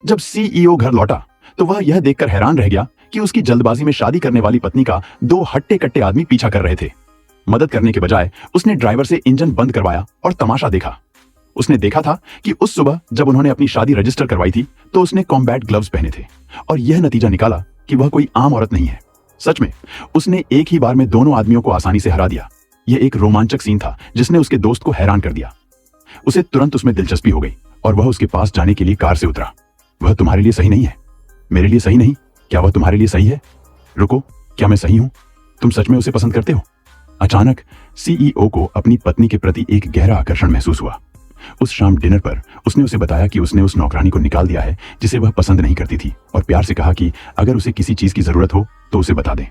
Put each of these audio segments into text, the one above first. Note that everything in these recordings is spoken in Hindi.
जब सीईओ घर लौटा तो वह यह देखकर हैरान रह गया कि उसकी जल्दबाजी में शादी करने वाली पत्नी का दो हट्टे कट्टे आदमी पीछा कर रहे थे। मदद करने के बजाय उसने ड्राइवर से इंजन बंद करवाया और तमाशा देखा। उसने देखा था कि उस सुबह जब उन्होंने अपनी शादी रजिस्टर करवाई थी तो उसने कॉम्बैट ग्लव्स पहने थे और यह नतीजा निकाला कि वह कोई आम औरत नहीं है। सच में उसने एक ही बार में दोनों आदमियों को आसानी से हरा दिया। यह एक रोमांचक सीन था जिसने उसके दोस्त को हैरान कर दिया। उसे तुरंत उसमें दिलचस्पी हो गई और वह उसके पास जाने के लिए कार से उतरा। वह तुम्हारे लिए सही नहीं है। मेरे लिए सही नहीं? क्या वह तुम्हारे लिए सही है? रुको, क्या मैं सही हूं? तुम सच में उसे पसंद करते हो? अचानक सीईओ को अपनी पत्नी के प्रति एक गहरा आकर्षण महसूस हुआ। उस शाम डिनर पर उसने उसे बताया कि उसने उस नौकरानी को निकाल दिया है जिसे वह पसंद नहीं करती थी और प्यार से कहा कि अगर उसे किसी चीज की जरूरत हो तो उसे बता दे।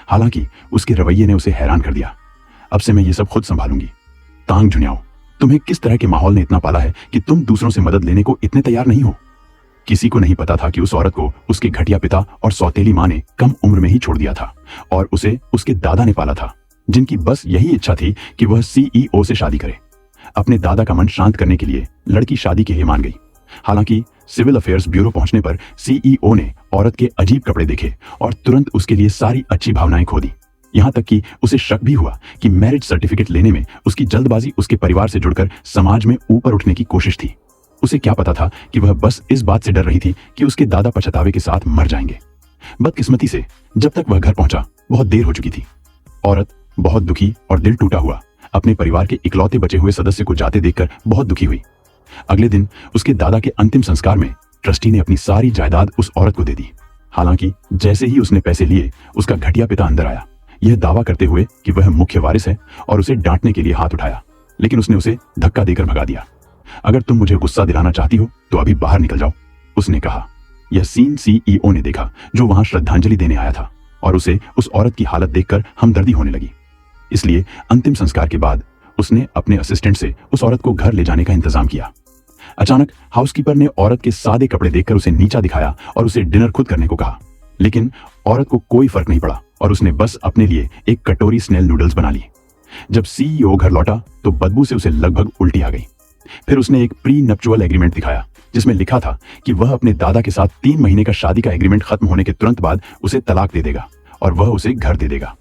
हालांकि उसके रवैये ने उसे हैरान कर दिया। अब से मैं ये सब खुद संभालूंगी। तांग झुनियाओ, तुम्हें किस तरह के माहौल ने इतना पाला है कि तुम दूसरों से मदद लेने को इतने तैयार नहीं हो? किसी को नहीं पता था कि उस औरत को उसके घटिया पिता और सौतेली मां ने कम उम्र में ही छोड़ दिया था और उसे उसके दादा ने पाला था, जिनकी बस यही इच्छा थी कि वह सीईओ से शादी करे। अपने दादा का मन शांत करने के लिए लड़की शादी के लिए मान गई। हालांकि सिविल अफेयर्स ब्यूरो पहुंचने पर सीईओ ने औरत के अजीब कपड़े देखे और तुरंत उसके लिए सारी अच्छी भावनाएं खो दी। यहां तक कि उसे शक भी हुआ कि मैरिज सर्टिफिकेट लेने में उसकी जल्दबाजी उसके परिवार से जुड़कर समाज में ऊपर उठने की कोशिश थी। उसे क्या पता था कि वह बस इस बात से डर रही थी कि उसके दादा पछतावे के साथ मर जाएंगे। बदकिस्मती से जब तक वह घर पहुंचा बहुत देर हो चुकी थी। औरत बहुत दुखी और दिल टूटा हुआ अपने परिवार के इकलौते बचे हुए सदस्य को जाते देखकर बहुत दुखी हुई। अगले दिन उसके दादा के अंतिम संस्कार में ट्रस्टी ने अपनी सारी जायदाद उस औरत को दे दी। हालांकि जैसे ही उसने पैसे लिए उसका घटिया पिता अंदर आया, यह दावा करते हुए कि वह मुख्य वारिस है, और उसे डांटने के लिए हाथ उठाया, लेकिन उसने उसे धक्का देकर भगा दिया। अगर तुम मुझे गुस्सा दिलाना चाहती हो तो अभी बाहर निकल जाओ, उसने कहा। यह सीन सीईओ ने देखा जो वहां श्रद्धांजलि देने आया था, और उसे उस औरत की हालत देखकर हमदर्दी होने लगी। इसलिए अंतिम संस्कार के बाद उसने अपने असिस्टेंट से उस औरत को घर ले जाने का इंतजाम किया। अचानक हाउसकीपर ने औरत के सादे कपड़े देखकर उसे नीचा दिखाया और उसे डिनर खुद करने को कहा, लेकिन औरत को कोई फर्क नहीं पड़ा और उसने बस अपने लिए एक कटोरी स्नेल नूडल्स बना ली। जब सीईओ घर लौटा तो बदबू से उसे लगभग उल्टी आ गई। फिर उसने एक प्री नप्चुअल एग्रीमेंट दिखाया जिसमें लिखा था कि वह अपने दादा के साथ 3 महीने का शादी का एग्रीमेंट खत्म होने के तुरंत बाद उसे तलाक दे देगा और वह उसे घर दे देगा।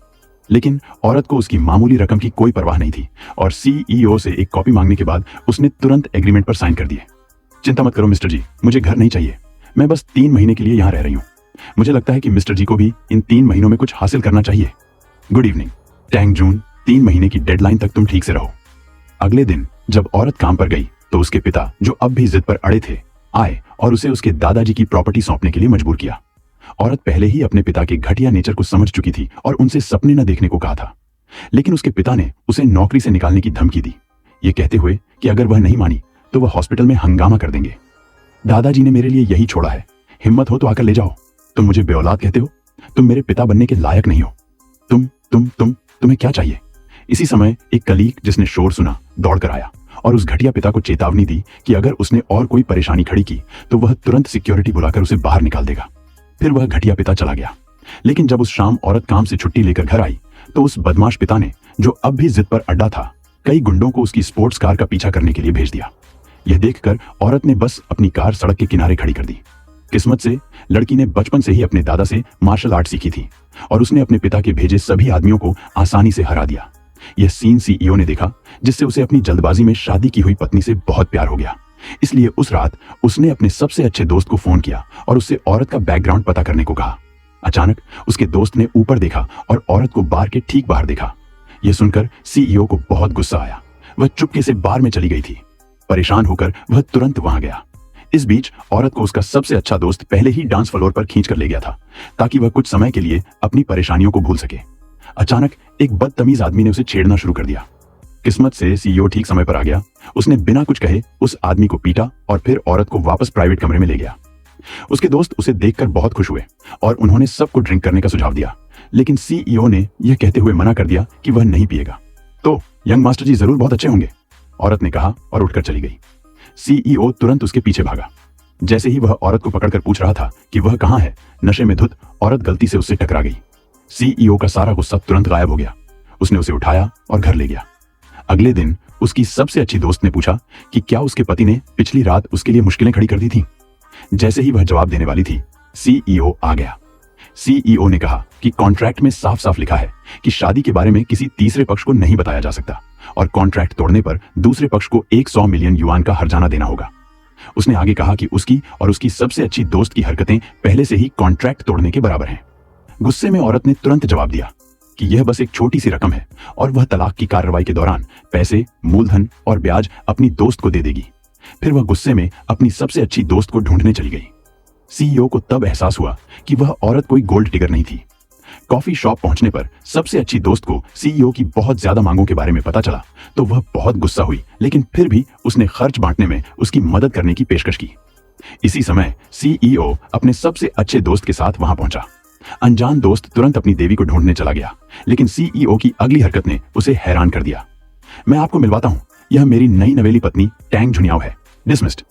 लेकिन औरत को उसकी मामूली रकम की कोई परवाह नहीं थी और सीईओ से एक कॉपी मांगने के बाद उसने तुरंत एग्रीमेंट पर साइन कर दिए। चिंता मत करो मिस्टर जी, मुझे घर नहीं चाहिए। मैं बस 3 महीने के लिए यहाँ रह रही हूँ। मुझे लगता है कि मिस्टर जी को भी इन 3 महीनों में कुछ हासिल करना चाहिए। गुड इवनिंग टैंग जून, 3 महीने की डेडलाइन तक तुम ठीक से रहो। अगले दिन जब औरत काम पर गई तो उसके पिता, जो अब भी जिद पर अड़े थे, आए और उसे उसके दादाजी की प्रॉपर्टी सौंपने के लिए मजबूर किया। औरत पहले ही अपने पिता के घटिया नेचर को समझ चुकी थी और उनसे सपने न देखने को कहा था, लेकिन उसके पिता ने उसे नौकरी से निकालने की धमकी दी, ये कहते हुए कि अगर वह नहीं मानी तो वह हॉस्पिटल में हंगामा कर देंगे। दादाजी ने मेरे लिए यही छोड़ा है, हिम्मत हो तो आकर ले जाओ। तुम मुझे बेऔलाद कहते हो, तुम मेरे पिता बनने के लायक नहीं हो। तुम्हें क्या चाहिए? इसी समय एक कलीग जिसने शोर सुना दौड़कर आया और उस घटिया पिता को चेतावनी दी कि अगर उसने और कोई परेशानी खड़ी की तो वह तुरंत सिक्योरिटी बुलाकर उसे बाहर निकाल देगा। फिर वह घटिया पिता चला गया। लेकिन जब उस शाम औरत काम से छुट्टी लेकर घर आई तो उस बदमाश पिता ने, जो अब भी जिद पर अड्डा था, कई गुंडों को उसकी स्पोर्ट्स कार का पीछा करने के लिए भेज दिया। यह देखकर औरत ने बस अपनी कार सड़क के किनारे खड़ी कर दी। किस्मत से लड़की ने बचपन से ही अपने दादा से मार्शल आर्ट सीखी थी और उसने अपने पिता के भेजे सभी आदमियों को आसानी से हरा दिया। यह सीन सीईओ ने देखा, जिससे उसे अपनी जल्दबाजी में शादी की हुई पत्नी से बहुत प्यार हो गया। इसलिए उस रात उसने अपने सबसे अच्छे दोस्त को फोन किया और उससे औरत का बैकग्राउंड पता करने को कहा। अचानक उसके दोस्त ने ऊपर देखा और औरत को बार के ठीक बाहर देखा। यह सुनकर सीईओ को बहुत गुस्सा आया। वह चुपके से बार में चली गई थी। परेशान होकर वह तुरंत वहां गया। इस बीच औरत को उसका सबसे अच्छा दोस्त पहले ही डांस फ्लोर पर खींच कर ले गया था ताकि वह कुछ समय के लिए अपनी परेशानियों को भूल सके। अचानक एक बदतमीज आदमी ने उसे छेड़ना शुरू कर दिया। किस्मत से सीईओ ठीक समय पर आ गया। उसने बिना कुछ कहे उस आदमी को पीटा और फिर औरत को वापस प्राइवेट कमरे में ले गया। उसके दोस्त उसे देखकर बहुत खुश हुए और उन्होंने सबको ड्रिंक करने का सुझाव दिया, लेकिन सीईओ ने यह कहते हुए मना कर दिया कि वह नहीं पिएगा। तो यंग मास्टर जी जरूर बहुत अच्छे होंगे, औरत ने कहा और उठकर चली गई। सीईओ तुरंत उसके पीछे भागा। जैसे ही वह औरत को पकड़कर पूछ रहा था कि वह कहां है, नशे में धुत औरत गलती से उससे टकरा गई। सीईओ का सारा गुस्सा तुरंत गायब हो गया। उसने उसे उठाया और घर ले गया। अगले दिन उसकी सबसे अच्छी दोस्त ने पूछा कि क्या उसके पति ने पिछली रात उसके लिए मुश्किलें खड़ी कर दी थी। जैसे ही वह जवाब देने वाली थी, सीईओ आ गया। सीईओ ने कहा कि कॉन्ट्रैक्ट में साफ साफ लिखा है कि शादी के बारे में किसी तीसरे पक्ष को नहीं बताया जा सकता और कॉन्ट्रैक्ट तोड़ने पर दूसरे पक्ष को 100 मिलियन युआन का हर्जाना देना होगा। उसने आगे कहा कि उसकी और उसकी सबसे अच्छी दोस्त की हरकतें पहले से ही कॉन्ट्रैक्ट तोड़ने के बराबर हैं। गुस्से में औरत ने तुरंत जवाब दिया कि यह बस एक छोटी सी रकम है और वह तलाक की कार्रवाई के दौरान पैसे, मूलधन और ब्याज अपनी दोस्त को दे देगी। फिर वह गुस्से में अपनी सबसे अच्छी दोस्त को ढूंढने चली गई। सीईओ को तब एहसास हुआ कि वह औरत कोई गोल्ड डिगर नहीं थी। कॉफी शॉप पहुंचने पर सबसे अच्छी दोस्त को सीईओ की बहुत ज्यादा मांगों के बारे में पता चला तो वह बहुत गुस्सा हुई, लेकिन फिर भी उसने खर्च बांटने में उसकी मदद करने की पेशकश की। इसी समय सीईओ अपने सबसे अच्छे दोस्त के साथ वहां पहुंचा। अनजान दोस्त तुरंत अपनी देवी को ढूंढने चला गया, लेकिन सीईओ की अगली हरकत ने उसे हैरान कर दिया। मैं आपको मिलवाता हूं, यह मेरी नई नवेली पत्नी टैंग झुनियाओ है। डिसमिस्ड।